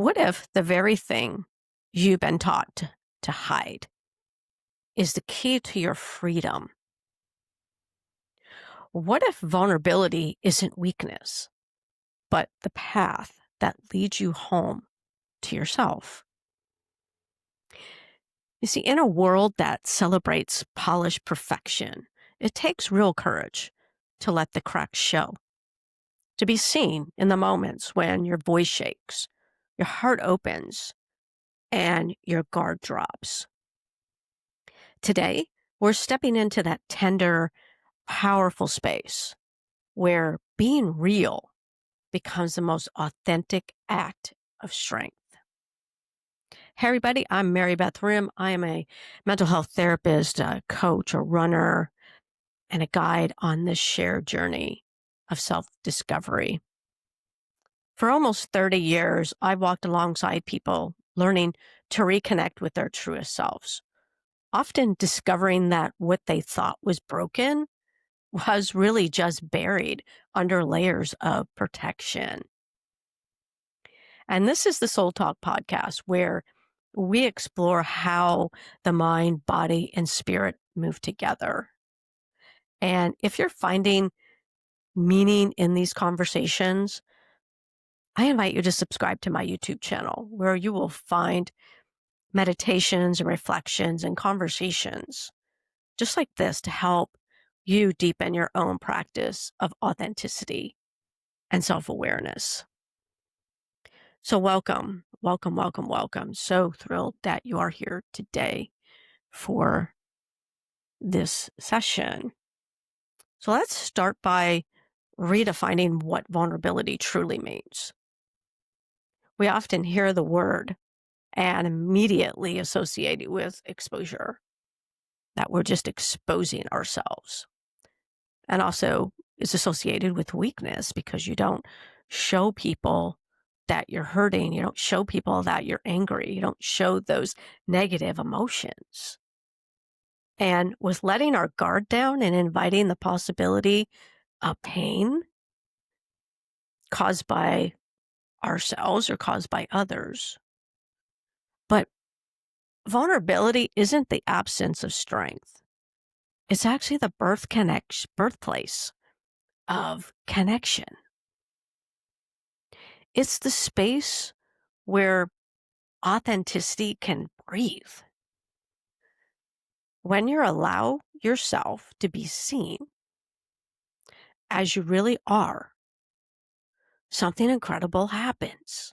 What if the very thing you've been taught to hide is the key to your freedom? What if vulnerability isn't weakness, but the path that leads you home to yourself? You see, in a world that celebrates polished perfection, it takes real courage to let the cracks show, to be seen in the moments when your voice shakes, your heart opens, and your guard drops. Today, we're stepping into that tender, powerful space where being real becomes the most authentic act of strength. Hey, everybody, I'm Marybeth Hrim. I am a mental health therapist, a coach, a runner, and a guide on this shared journey of self discovery. For almost 30 years, I've walked alongside people learning to reconnect with their truest selves, often discovering that what they thought was broken was really just buried under layers of protection. And this is the Soul Talk podcast, where we explore how the mind, body, and spirit move together. And if you're finding meaning in these conversations, I invite you to subscribe to my YouTube channel, where you will find meditations and reflections and conversations just like this to help you deepen your own practice of authenticity and self-awareness. So welcome, welcome, welcome, welcome. So thrilled that you are here today for this session. So let's start by redefining what vulnerability truly means. We often hear the word and immediately associate it with exposure, that we're just exposing ourselves. And also is associated with weakness because you don't show people that you're hurting. You don't show people that you're angry. You don't show those negative emotions. And with letting our guard down and inviting the possibility of pain caused by ourselves or caused by others. But vulnerability isn't the absence of strength. It's actually the birthplace of connection. It's the space where authenticity can breathe. When you allow yourself to be seen as you really are, something incredible happens.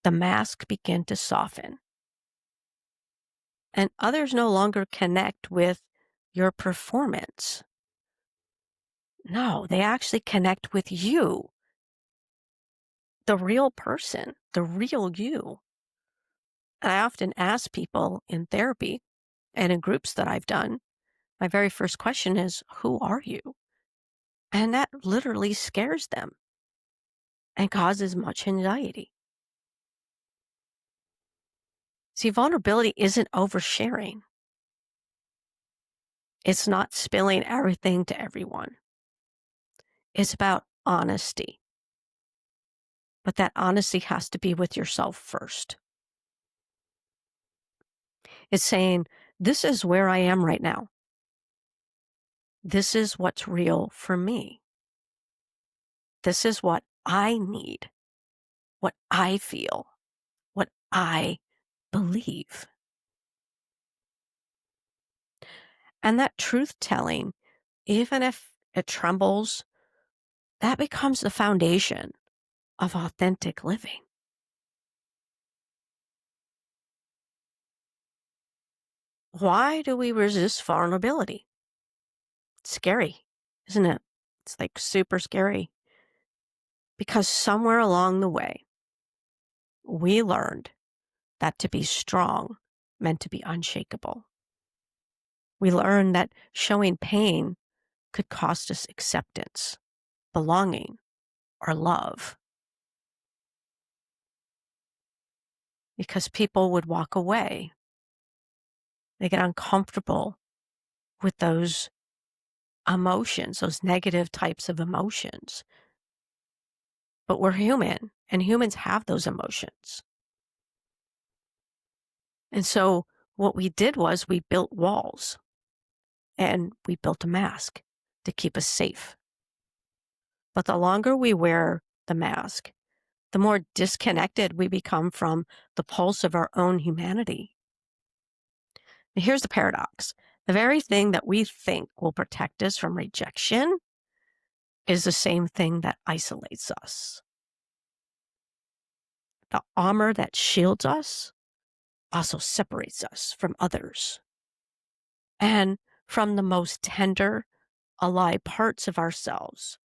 The mask begins to soften, and others no longer connect with your performance. No, they actually connect with you, the real person, the real you. And I often ask people in therapy and in groups that I've done, my very first question is, who are you? And that literally scares them and causes much anxiety. See, vulnerability isn't oversharing. It's not spilling everything to everyone. It's about honesty. But that honesty has to be with yourself first. It's saying, this is where I am right now. This is what's real for me. This is what I need, what I feel, what I believe. And that truth telling, even if it trembles, that becomes the foundation of authentic living. Why do we resist vulnerability? It's scary, isn't it? It's like super scary. Because somewhere along the way, we learned that to be strong meant to be unshakable. We learned that showing pain could cost us acceptance, belonging, or love. Because people would walk away. They get uncomfortable with those emotions, those negative types of emotions. but we're human, and humans have those emotions. And so what we did was we built walls and we built a mask to keep us safe. But the longer we wear the mask, the more disconnected we become from the pulse of our own humanity. And here's the paradox. The very thing that we think will protect us from rejection is the same thing that isolates us. The armor that shields us also separates us from others and from the most tender, alive parts of ourselves.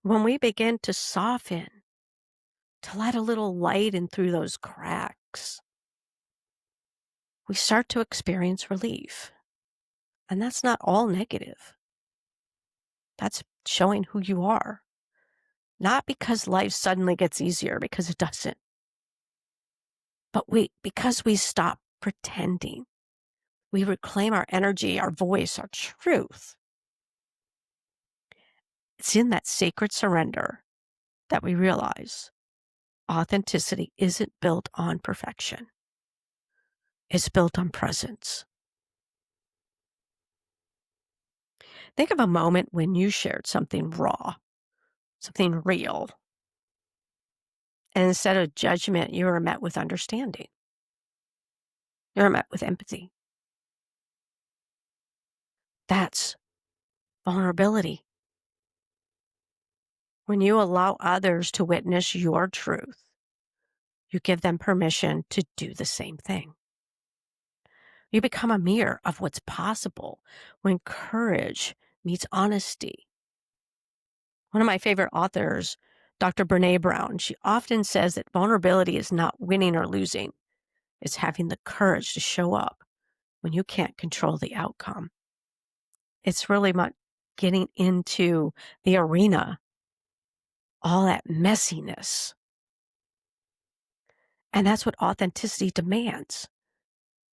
When we begin to soften, to let a little light in through those cracks, we start to experience relief. And that's not all negative. That's showing who you are. Not because life suddenly gets easier, because it doesn't. But because we stop pretending. We reclaim our energy, our voice, our truth. It's in that sacred surrender that we realize authenticity isn't built on perfection. It's built on presence. Think of a moment when you shared something raw, something real. And instead of judgment, you were met with understanding. You were met with empathy. That's vulnerability. When you allow others to witness your truth, you give them permission to do the same thing. You become a mirror of what's possible when courage meets honesty. One of my favorite authors, Dr. Brene Brown, she often says that vulnerability is not winning or losing. It's having the courage to show up when you can't control the outcome. It's really much getting into the arena, all that messiness. And that's what authenticity demands.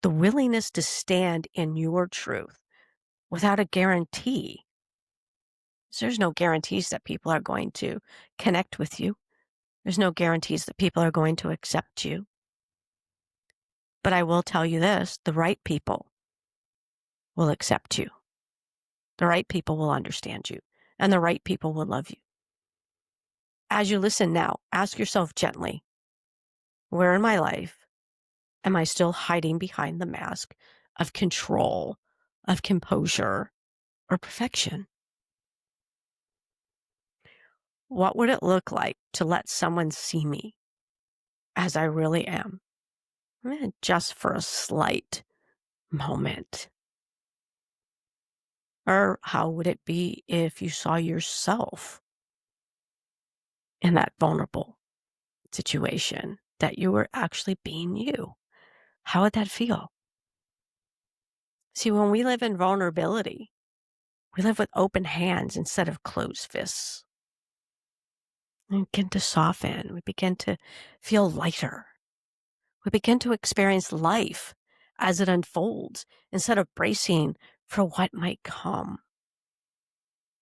The willingness to stand in your truth without a guarantee. There's no guarantees that people are going to connect with you. There's no guarantees that people are going to accept you. But I will tell you this, the right people will accept you. The right people will understand you. And the right people will love you. As you listen now, ask yourself gently, where in my life am I still hiding behind the mask of control, of composure, or perfection? What would it look like to let someone see me as I really am? Just for a slight moment. Or how would it be if you saw yourself in that vulnerable situation, that you were actually being you? How would that feel? See, when we live in vulnerability, we live with open hands instead of closed fists. We begin to soften. We begin to feel lighter. We begin to experience life as it unfolds instead of bracing for what might come.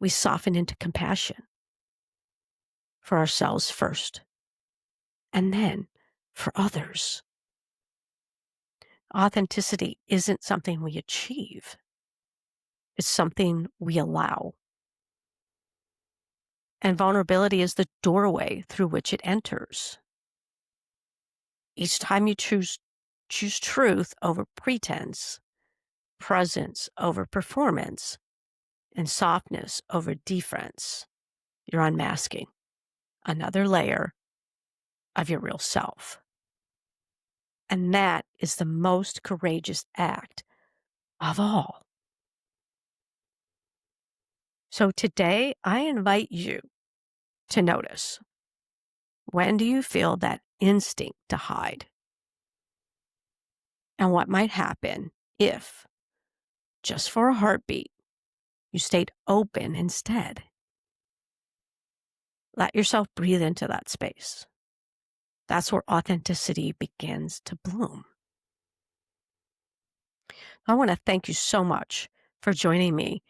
We soften into compassion for ourselves first, and then for others. Authenticity isn't something we achieve. It's something we allow. And vulnerability is the doorway through which it enters. Each time you choose truth over pretense, presence over performance, and softness over defense, you're unmasking another layer of your real self. And that is the most courageous act of all. So today, I invite you to notice, when do you feel that instinct to hide? And what might happen if, just for a heartbeat, you stayed open instead? Let yourself breathe into that space. That's where authenticity begins to bloom. I want to thank you so much for joining me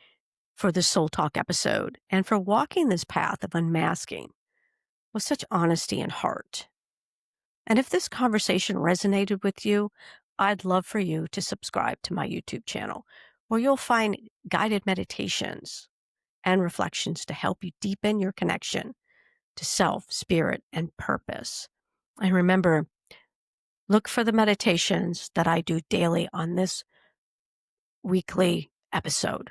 for this Soul Talk episode and for walking this path of unmasking with such honesty and heart. And if this conversation resonated with you, I'd love for you to subscribe to my YouTube channel, where you'll find guided meditations and reflections to help you deepen your connection to self, spirit, and purpose. And remember, look for the meditations that I do daily on this weekly episode.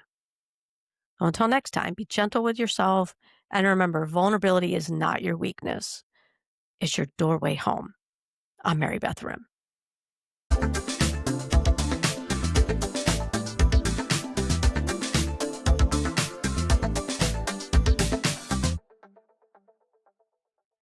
Well, until next time, be gentle with yourself. And remember, vulnerability is not your weakness, it's your doorway home. I'm Marybeth Hrim.